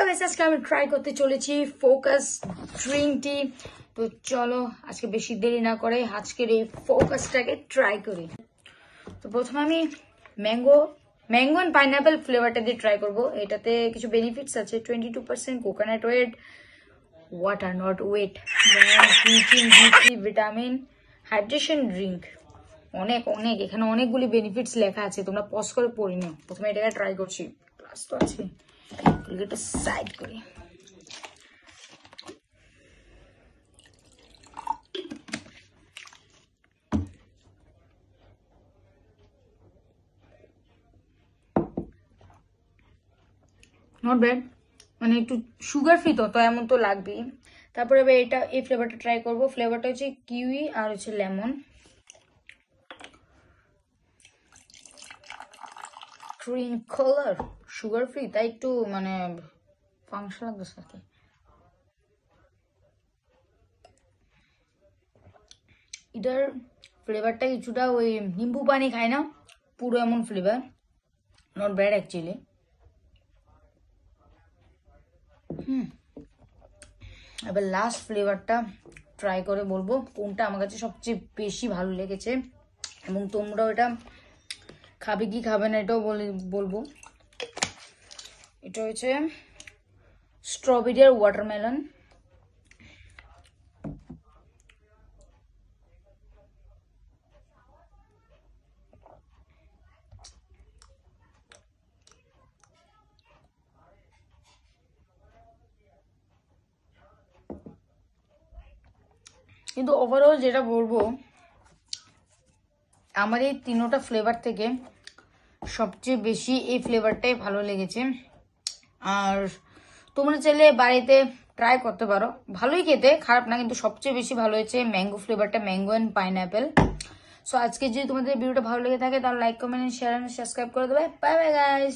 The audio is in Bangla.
গাইস, আজকে আমি ট্রাই করতে চলেছি ফোকাস ড্রিঙ্ক টি। তো চলো আজকে বেশি দেরি না করে আজকের এই ফোকাসটাকে ট্রাই করি। তো প্রথমে আমি ম্যাঙ্গো অ্যান্ড পাইনাপেল ফ্লেভারটা দিয়ে ট্রাই করবো। এটাতে কিছু বেনিফিটস আছে, 22% coconut weight, water not weight, vitamin, hydration drink. অনেক অনেক এখানে অনেকগুলি বেনিফিটস লেখা আছে, তোমরা পজ করে পড়ে নিও। প্রথমে এটাকে ট্রাই করছি, ক্লাস তো আছে, একটু সাইড করি। নট ব্যাড, মানে একটু সুগার ফ্রি, তো এমন তো লাগবেই। তারপরে এবার এই ফ্লেভারটা ট্রাই করবো। ফ্লেভারটা হচ্ছে কিউই আর হচ্ছে lemon. Green colour, sugar free, তাই একটু মানে ফাংশন লাগতেছে আর কি। এটার ফ্লেভারটা কিছুটা ওই নিম্বু পানি খায় না, পুরো এমন ফ্লেভার। Not bad actually. এবার লাস্ট ফ্লেভারটা ট্রাই করে বলবো কোনটা আমার কাছে সবচেয়ে বেশি ভালো লেগেছে, এবং তোমরাও এটা খাবে কি খাবে না এটাও বলবো। এটা হচ্ছে স্ট্রবেরি আর ওয়াটারমেলন। কিন্তু ওভারঅল যেটা বলবো, আমার এই তিনোটা ফ্লেভার থেকে সবচেয়ে বেশি এই ফ্লেভারটাই ভালো লেগেছে। আর তোমরা চাইলে বাড়িতে ট্রাই করতে পারো, ভালোই খেতে, খারাপ না, কিন্তু সবচেয়ে বেশি ভালো হয়েছে ম্যাঙ্গো ফ্লেভারটা, ম্যাঙ্গো অ্যান্ড পাইনাপেল। সো আজকে যদি তোমাদের ভিডিওটা ভালো লেগে থাকে তাহলে like, comment, share and subscribe করে দেবে। Bye bye guys.